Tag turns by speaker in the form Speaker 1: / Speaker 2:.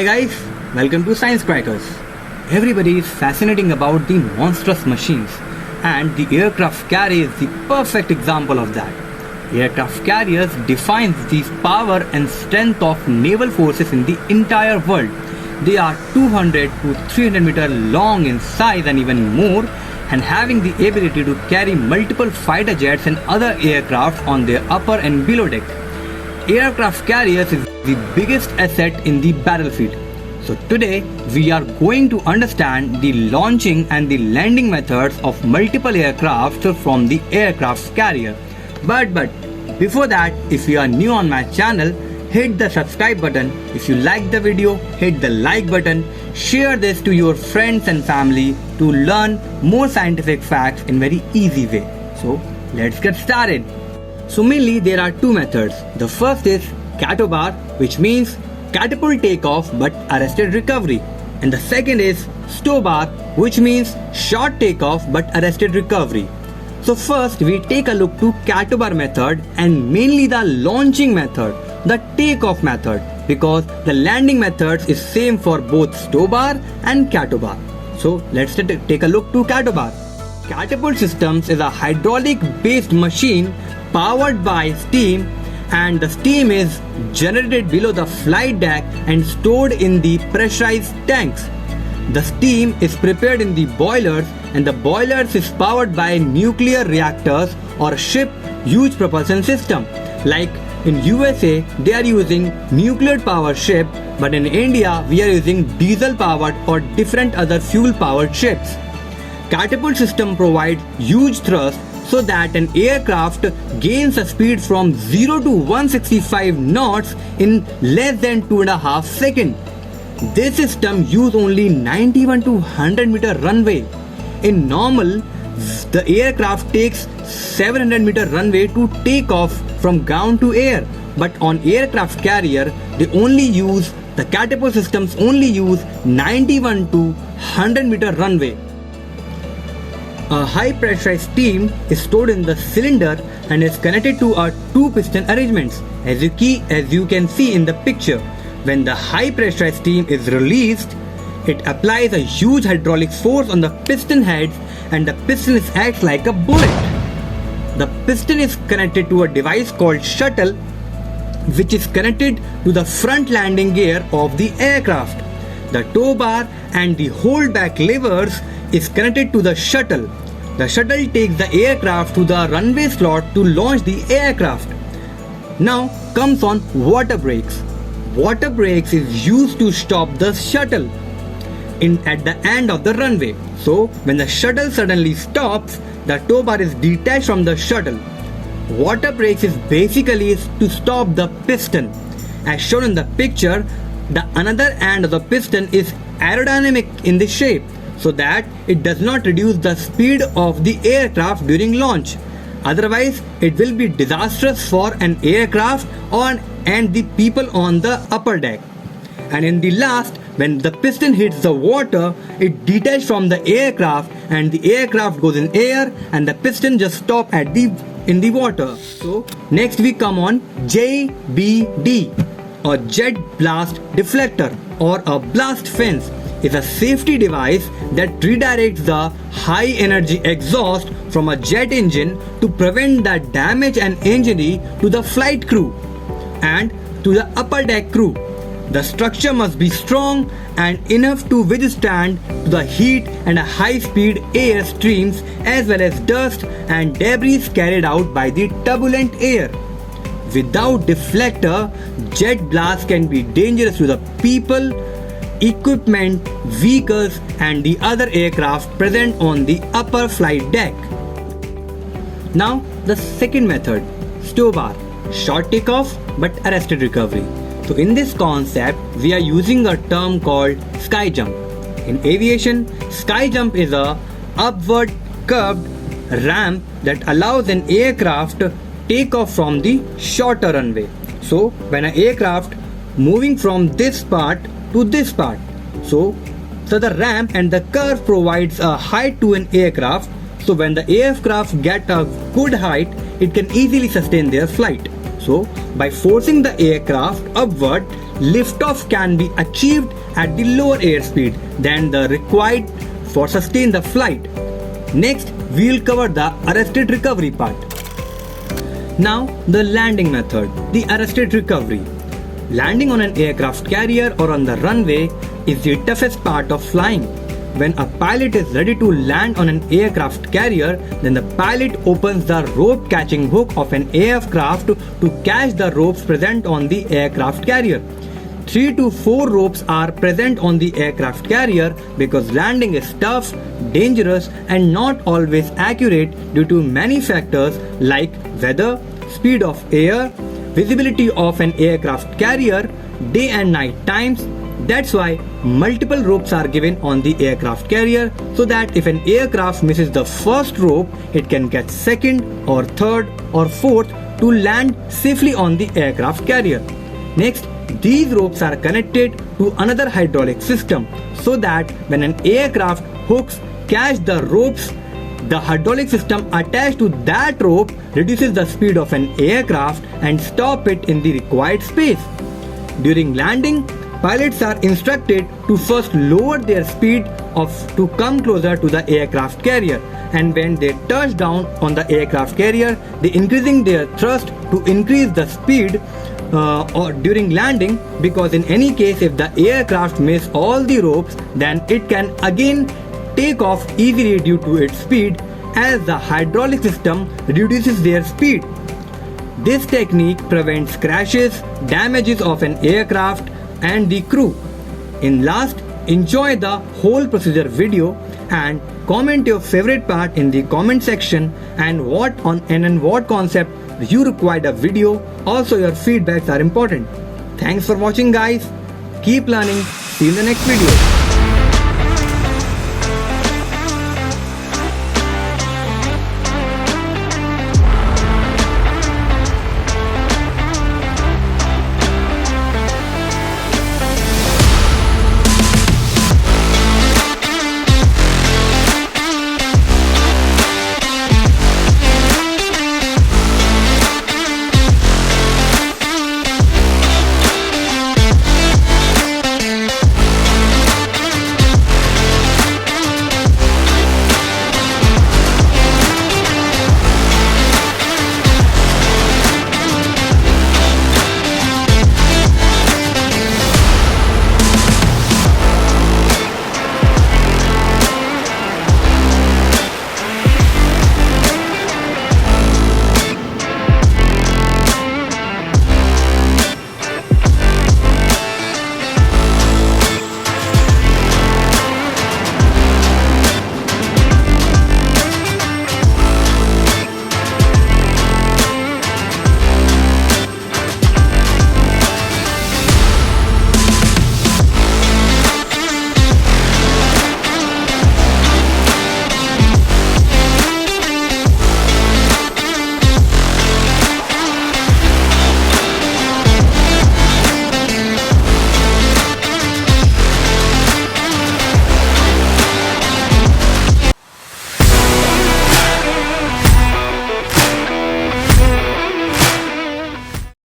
Speaker 1: Hi guys, welcome to Science Crackers. Everybody is fascinating about the monstrous machines, and the aircraft carrier is the perfect example of that. Aircraft carriers defines the power and strength of naval forces in the entire world. They are 200 to 300 meter long in size and even more, and having the ability to carry multiple fighter jets and other aircraft on their upper and below deck. Aircraft carriers is the biggest asset in the battlefield. So today we are going to understand the launching and the landing methods of multiple aircraft from the aircraft carrier. But before that, if you are new on my channel, hit the subscribe button. If you like the video, hit the like button. Share this to your friends and family to learn more scientific facts in very easy way. So let's get started. So mainly there are two methods. The first is CATOBAR, which means catapult takeoff but arrested recovery. And the second is STOBAR, which means short takeoff but arrested recovery. So first we take a look to CATOBAR method and mainly the launching method, the takeoff method, because the landing methods is same for both STOBAR and CATOBAR. So let's take a look to CATOBAR. Catapult systems is a hydraulic based machine powered by steam, and the steam is generated below the flight deck and stored in the pressurized tanks. The steam is prepared in the boilers, and the boilers is powered by nuclear reactors or ship huge propulsion system. Like in USA they are using nuclear powered ship, but in India we are using diesel powered or different other fuel powered ships. Catapult system provides huge thrust so that an aircraft gains a speed from 0 to 165 knots in less than 2.5 seconds. This system uses only 91 to 100 meter runway. In normal, the aircraft takes 700 meter runway to take off from ground to air, but on aircraft carrier the catapult systems only use 91 to 100 meter runway. A high pressurized steam is stored in the cylinder and is connected to a two piston arrangements, as you can see in the picture. When the high pressurized steam is released, it applies a huge hydraulic force on the piston heads, and the piston acts like a bullet. The piston is connected to a device called shuttle, which is connected to the front landing gear of the aircraft. The tow bar and the holdback levers is connected to the shuttle. The shuttle takes the aircraft to the runway slot to launch the aircraft. Now comes on water brakes. Water brakes is used to stop the shuttle at the end of the runway. So when the shuttle suddenly stops, the tow bar is detached from the shuttle. Water brakes is basically to stop the piston. As shown in the picture, the another end of the piston is aerodynamic in the shape, so that it does not reduce the speed of the aircraft during launch. Otherwise, it will be disastrous for an aircraft and the people on the upper deck. And in the last, when the piston hits the water, it detaches from the aircraft and the aircraft goes in air and the piston just stops in the water. So next we come on JBD, or jet blast deflector, or a blast fence. Is a safety device that redirects the high energy exhaust from a jet engine to prevent the damage and injury to the flight crew and to the upper deck crew. The structure must be strong and enough to withstand the heat and high speed air streams, as well as dust and debris carried out by the turbulent air. Without deflector, jet blast can be dangerous to the people, equipment, vehicles and the other aircraft present on the upper flight deck. Now the second method, STOBAR, short takeoff but arrested recovery. So in this concept we are using a term called sky jump. In aviation, sky jump is a upward curved ramp that allows an aircraft to take off from the shorter runway. So when an aircraft moving from this part to this part. So the ramp and the curve provides a height to an aircraft. So when the aircraft get a good height, it can easily sustain their flight. So, by forcing the aircraft upward, liftoff can be achieved at the lower airspeed than the required for sustain the flight. Next, we will cover the arrested recovery part. Now, the landing method, the arrested recovery. Landing on an aircraft carrier or on the runway is the toughest part of flying. When a pilot is ready to land on an aircraft carrier, then the pilot opens the rope catching hook of an aircraft to catch the ropes present on the aircraft carrier. 3 to 4 ropes are present on the aircraft carrier because landing is tough, dangerous and not always accurate due to many factors like weather, speed of air, visibility of an aircraft carrier, day and night times. That's why multiple ropes are given on the aircraft carrier so that if an aircraft misses the first rope, it can catch second or third or fourth to land safely on the aircraft carrier. Next, these ropes are connected to another hydraulic system so that when an aircraft hooks catch the ropes, the hydraulic system attached to that rope reduces the speed of an aircraft and stop it in the required space. During landing, pilots are instructed to first lower their speed to come closer to the aircraft carrier, and when they touch down on the aircraft carrier, they increasing their thrust to increase the speed or during landing, because in any case if the aircraft miss all the ropes, then it can again take off easily due to its speed as the hydraulic system reduces their speed. This technique prevents crashes, damages of an aircraft and the crew. In last, enjoy the whole procedure video and comment your favorite part in the comment section and what concept you required a video. Also your feedbacks are important. Thanks for watching guys. Keep learning. See you in the next video.